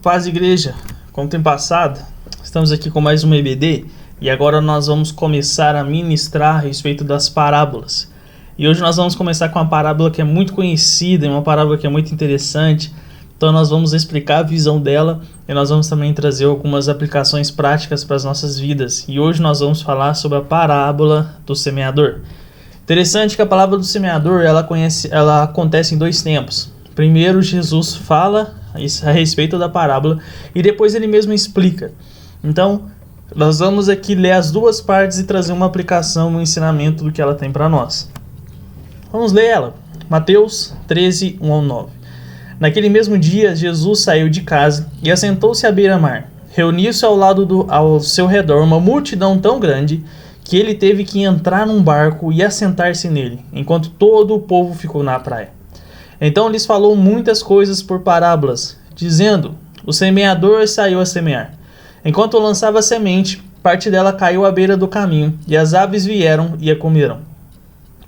Paz, igreja, como tem passado, estamos aqui com mais um EBD e agora nós vamos começar a ministrar a respeito das parábolas. E hoje nós vamos começar com uma parábola que é muito conhecida e uma parábola que é muito interessante. Então nós vamos explicar a visão dela e nós vamos também trazer algumas aplicações práticas para as nossas vidas. E hoje nós vamos falar sobre a parábola do semeador. Interessante que a palavra do semeador ela acontece em dois tempos. Primeiro, Jesus fala a respeito da parábola e depois ele mesmo explica. Então, nós vamos aqui ler as duas partes e trazer uma aplicação, um ensinamento do que ela tem para nós. Vamos ler ela. Mateus 13, 1 ao 9. Naquele mesmo dia, Jesus saiu de casa e assentou-se à beira-mar. Reuniu-se ao seu redor uma multidão tão grande que ele teve que entrar num barco e assentar-se nele, enquanto todo o povo ficou na praia. Então lhes falou muitas coisas por parábolas, dizendo: o semeador saiu a semear. Enquanto lançava a semente, parte dela caiu à beira do caminho, e as aves vieram e a comeram.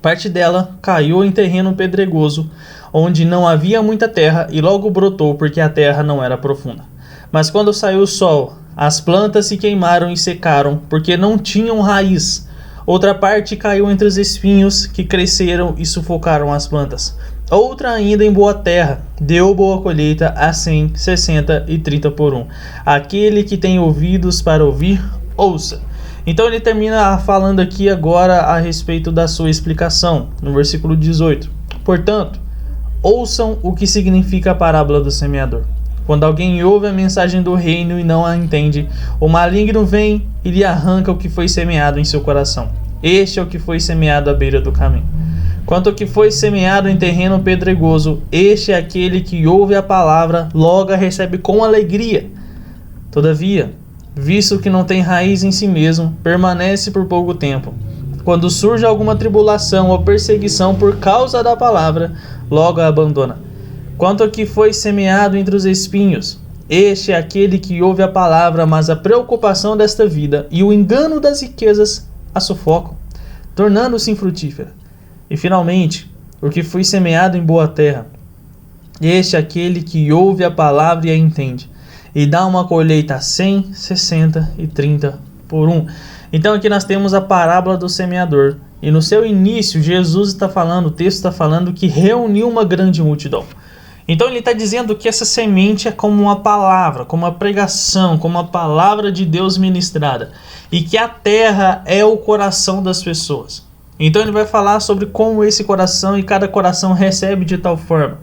Parte dela caiu em terreno pedregoso, onde não havia muita terra, e logo brotou, porque a terra não era profunda. Mas quando saiu o sol, as plantas se queimaram e secaram, porque não tinham raiz. Outra parte caiu entre os espinhos, que cresceram e sufocaram as plantas. Outra ainda em boa terra, deu boa colheita a 100, 60 e 30 por 1. Aquele que tem ouvidos para ouvir, ouça. Então ele termina falando aqui agora a respeito da sua explicação, no versículo 18. Portanto, ouçam o que significa a parábola do semeador. Quando alguém ouve a mensagem do reino e não a entende, o maligno vem e lhe arranca o que foi semeado em seu coração. Este é o que foi semeado à beira do caminho. Quanto ao que foi semeado em terreno pedregoso, este é aquele que ouve a palavra, logo a recebe com alegria. Todavia, visto que não tem raiz em si mesmo, permanece por pouco tempo. Quando surge alguma tribulação ou perseguição por causa da palavra, logo a abandona. Quanto ao que foi semeado entre os espinhos, este é aquele que ouve a palavra, mas a preocupação desta vida e o engano das riquezas a sufocam, tornando-se infrutífera. E finalmente, o que foi semeado em boa terra, este é aquele que ouve a palavra e a entende, e dá uma colheita a 100, 60 e 30 por 1. Então aqui nós temos a parábola do semeador, e no seu início Jesus está falando, o texto está falando que reuniu uma grande multidão. Então ele está dizendo que essa semente é como uma palavra, como uma pregação, como uma palavra de Deus ministrada, e que a terra é o coração das pessoas. Então ele vai falar sobre como esse coração e cada coração recebe de tal forma.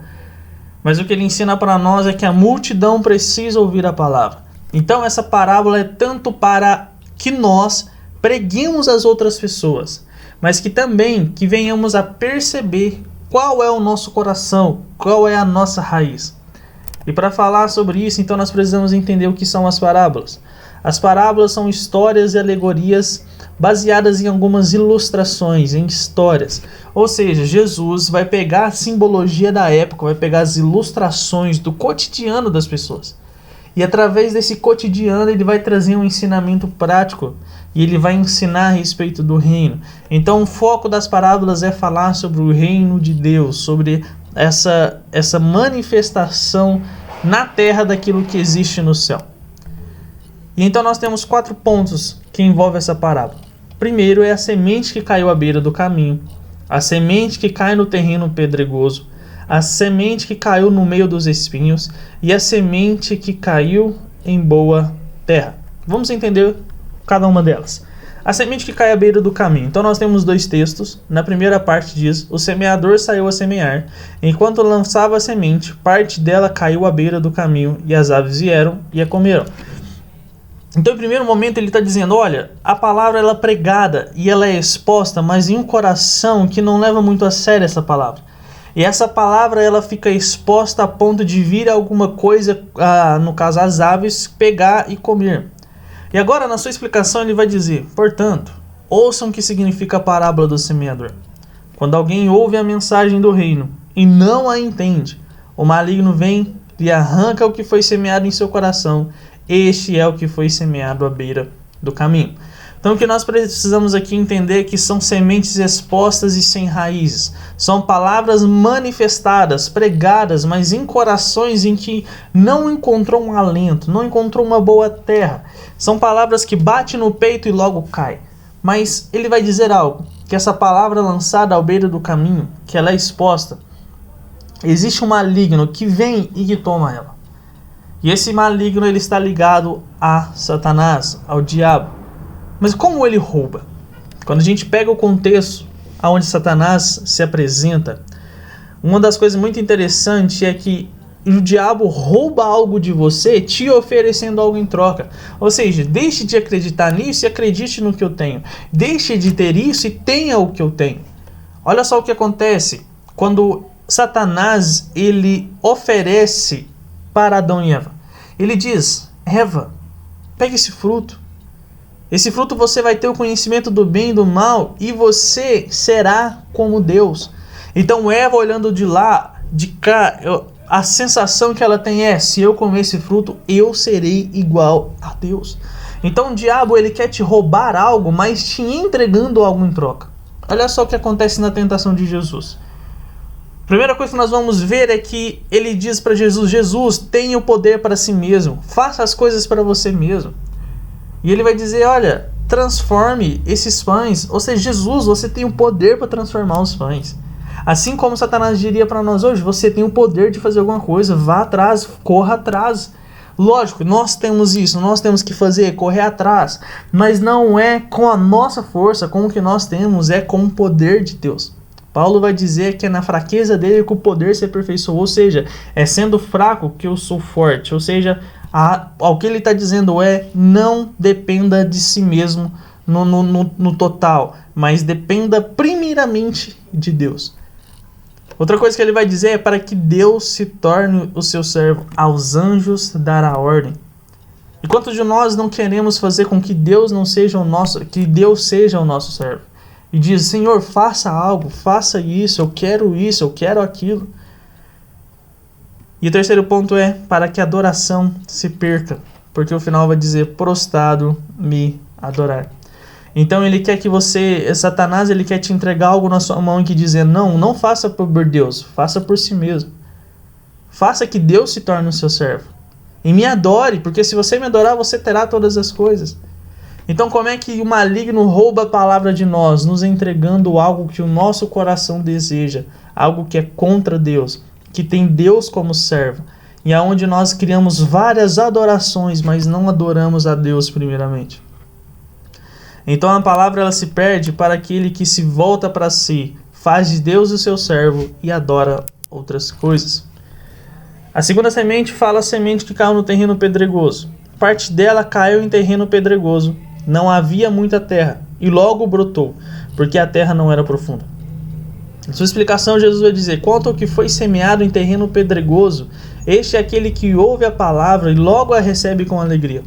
Mas o que ele ensina para nós é que a multidão precisa ouvir a palavra. Então essa parábola é tanto para que nós preguemos às outras pessoas, mas que também que venhamos a perceber qual é o nosso coração, qual é a nossa raiz. E para falar sobre isso, então nós precisamos entender o que são as parábolas. As parábolas são histórias e alegorias baseadas em algumas ilustrações, em histórias. Ou seja, Jesus vai pegar a simbologia da época, vai pegar as ilustrações do cotidiano das pessoas. E através desse cotidiano ele vai trazer um ensinamento prático e ele vai ensinar a respeito do reino. Então o foco das parábolas é falar sobre o reino de Deus, sobre essa manifestação na terra daquilo que existe no céu. E então nós temos 4 pontos que envolvem essa parábola. Primeiro é a semente que caiu à beira do caminho, a semente que cai no terreno pedregoso, a semente que caiu no meio dos espinhos e a semente que caiu em boa terra. Vamos entender cada uma delas. A semente que cai à beira do caminho. Então nós temos 2 textos. Na primeira parte diz: o semeador saiu a semear. Enquanto lançava a semente, parte dela caiu à beira do caminho e as aves vieram e a comeram. Então, em primeiro momento, ele está dizendo, olha, a palavra ela é pregada e ela é exposta, mas em um coração que não leva muito a sério essa palavra. E essa palavra ela fica exposta a ponto de vir alguma coisa, no caso as aves, pegar e comer. E agora, na sua explicação, ele vai dizer, portanto, ouçam o que significa a parábola do semeador. Quando alguém ouve a mensagem do reino e não a entende, o maligno vem e arranca o que foi semeado em seu coração. Este é o que foi semeado à beira do caminho. Então o que nós precisamos aqui entender é que são sementes expostas e sem raízes. São palavras manifestadas, pregadas, mas em corações em que não encontrou um alento, não encontrou uma boa terra. São palavras que bate no peito e logo cai. Mas ele vai dizer algo, que essa palavra lançada ao beira do caminho, que ela é exposta, existe um maligno que vem e que toma ela. E esse maligno ele está ligado a Satanás, ao diabo. Mas como ele rouba? Quando a gente pega o contexto onde Satanás se apresenta, uma das coisas muito interessantes é que o diabo rouba algo de você te oferecendo algo em troca. Ou seja, deixe de acreditar nisso e acredite no que eu tenho. Deixe de ter isso e tenha o que eu tenho. Olha só o que acontece quando Satanás ele oferece para Adão e Eva. Ele diz: Eva, pega esse fruto. Esse fruto você vai ter o conhecimento do bem e do mal e você será como Deus. Então Eva olhando de lá, de cá, a sensação que ela tem é: se eu comer esse fruto, eu serei igual a Deus. Então o diabo ele quer te roubar algo, mas te entregando algo em troca. Olha só o que acontece na tentação de Jesus. Primeira coisa que nós vamos ver é que ele diz para Jesus: Jesus, tenha o poder para si mesmo, faça as coisas para você mesmo. E ele vai dizer: olha, transforme esses pães. Ou seja, Jesus, você tem o poder para transformar os pães. Assim como Satanás diria para nós hoje: você tem o poder de fazer alguma coisa, vá atrás, corra atrás. Lógico, nós temos isso, nós temos que fazer, correr atrás. Mas não é com a nossa força, com o que nós temos, é com o poder de Deus. Paulo vai dizer que é na fraqueza dele que o poder se aperfeiçoou. Ou seja, é sendo fraco que eu sou forte. Ou seja, o que ele está dizendo é: não dependa de si mesmo no total, mas dependa primeiramente de Deus. Outra coisa que ele vai dizer é para que Deus se torne o seu servo, aos anjos dará ordem. E quantos de nós não queremos fazer com que Deus não seja o nosso, que Deus seja o nosso servo? E diz: Senhor, faça algo, faça isso, eu quero aquilo. E o terceiro ponto é para que a adoração se perca, porque o final vai dizer: prostrado me adorar. Então ele quer que Satanás ele quer te entregar algo na sua mão e que dizer: não faça por Deus, faça por si mesmo. Faça que Deus se torne o seu servo. E me adore, porque se você me adorar, você terá todas as coisas. Então como é que o maligno rouba a palavra de nós? Nos entregando algo que o nosso coração deseja, algo que é contra Deus, que tem Deus como servo, e aonde nós criamos várias adorações, mas não adoramos a Deus primeiramente. Então a palavra ela se perde para aquele que se volta para si, faz de Deus o seu servo e adora outras coisas. A segunda semente fala a semente que caiu no terreno pedregoso. Parte dela caiu em terreno pedregoso, não havia muita terra, e logo brotou, porque a terra não era profunda. Em sua explicação, Jesus vai dizer: quanto ao que foi semeado em terreno pedregoso, este é aquele que ouve a palavra e logo a recebe com alegria.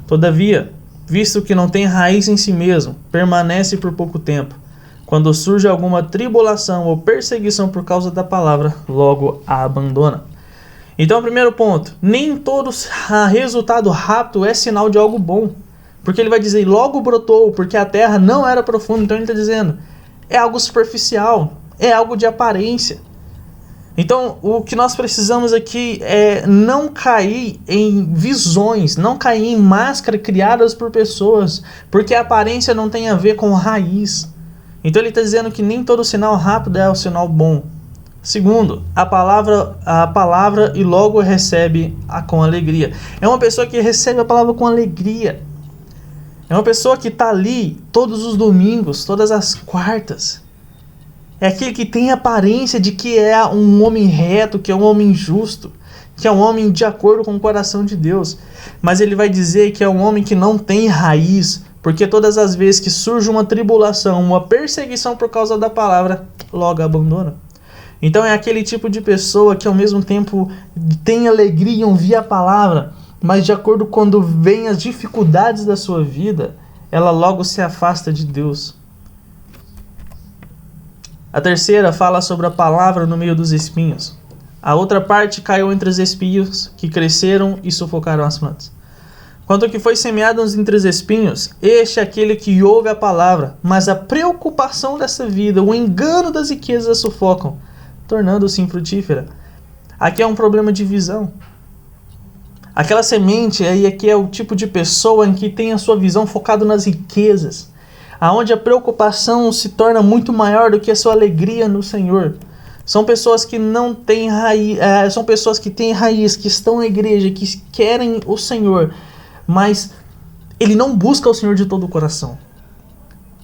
Todavia, visto que não tem raiz em si mesmo, permanece por pouco tempo. Quando surge alguma tribulação ou perseguição por causa da palavra, logo a abandona. Então, primeiro ponto: nem todo resultado rápido é sinal de algo bom. Porque ele vai dizer: logo brotou, porque a terra não era profunda. Então ele está dizendo: é algo superficial, é algo de aparência. Então o que nós precisamos aqui é não cair em visões, não cair em máscaras criadas por pessoas, porque a aparência não tem a ver com raiz. Então ele está dizendo que nem todo sinal rápido é o sinal bom. Segundo, a palavra e logo recebe com alegria. É uma pessoa que recebe a palavra com alegria. É uma pessoa que está ali todos os domingos, todas as quartas. É aquele que tem a aparência de que é um homem reto, que é um homem justo, que é um homem de acordo com o coração de Deus. Mas ele vai dizer que é um homem que não tem raiz, porque todas as vezes que surge uma tribulação, uma perseguição por causa da palavra, logo abandona. Então é aquele tipo de pessoa que ao mesmo tempo tem alegria em ouvir a palavra, mas de acordo quando vem as dificuldades da sua vida, ela logo se afasta de Deus. A terceira fala sobre a palavra no meio dos espinhos. A outra parte caiu entre os espinhos que cresceram e sufocaram as plantas. Quanto ao que foi semeado entre os espinhos, este é aquele que ouve a palavra, mas a preocupação dessa vida, o engano das riquezas a sufocam, tornando-se infrutífera. Aqui é um problema de visão. Aquela semente aí aqui é o tipo de pessoa em que tem a sua visão focada nas riquezas, aonde a preocupação se torna muito maior do que a sua alegria no Senhor. São pessoas que não têm raiz, são pessoas que têm raiz, que estão na igreja, que querem o Senhor, mas ele não busca o Senhor de todo o coração,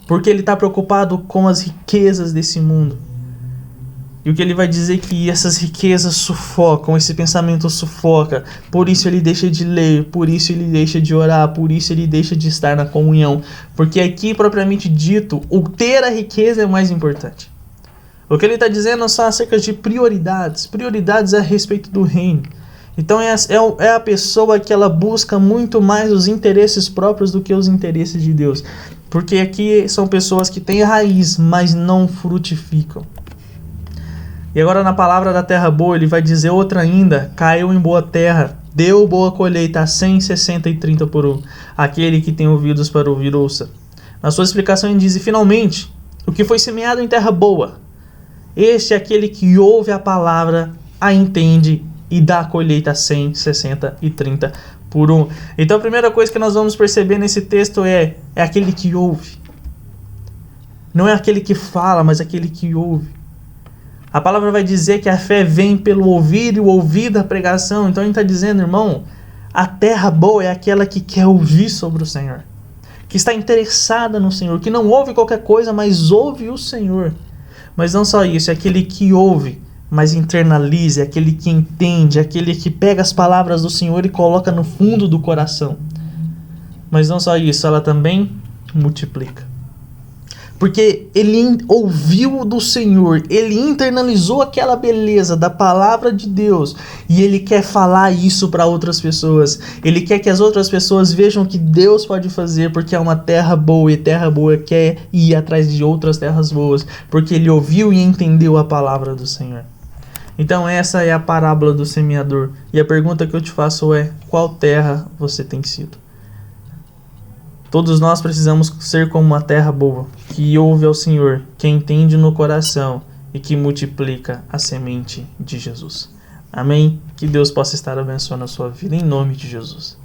porque ele está preocupado com as riquezas desse mundo. E o que ele vai dizer é que essas riquezas sufocam, esse pensamento sufoca, por isso ele deixa de ler, por isso ele deixa de orar, por isso ele deixa de estar na comunhão, porque aqui, propriamente dito, o ter a riqueza é mais importante. O que ele está dizendo são acerca de prioridades a respeito do reino. Então é a pessoa que ela busca muito mais os interesses próprios do que os interesses de Deus. Porque aqui são pessoas que têm raiz, mas não frutificam. E agora na palavra da terra boa, ele vai dizer outra ainda: caiu em boa terra, deu boa colheita a 100, 60 e 30 por 1. Aquele que tem ouvidos para ouvir, ouça. Na sua explicação ele diz: e finalmente, o que foi semeado em terra boa, este é aquele que ouve a palavra, a entende e dá a colheita 100, 60 e 30 por 1. Então a primeira coisa que nós vamos perceber nesse texto é aquele que ouve. Não é aquele que fala, mas aquele que ouve. A palavra vai dizer que a fé vem pelo ouvir e o ouvir da pregação. Então a gente está dizendo, irmão, a terra boa é aquela que quer ouvir sobre o Senhor, que está interessada no Senhor, que não ouve qualquer coisa, mas ouve o Senhor. Mas não só isso, é aquele que ouve, mas internaliza, é aquele que entende, é aquele que pega as palavras do Senhor e coloca no fundo do coração. Mas não só isso, ela também multiplica. Porque ele ouviu do Senhor, ele internalizou aquela beleza da palavra de Deus e ele quer falar isso para outras pessoas. Ele quer que as outras pessoas vejam o que Deus pode fazer, porque é uma terra boa e terra boa quer ir atrás de outras terras boas, porque ele ouviu e entendeu a palavra do Senhor. Então essa é a parábola do semeador. E a pergunta que eu te faço é: qual terra você tem sido? Todos nós precisamos ser como uma terra boa, que ouve ao Senhor, que entende no coração e que multiplica a semente de Jesus. Amém? Que Deus possa estar abençoando a sua vida em nome de Jesus.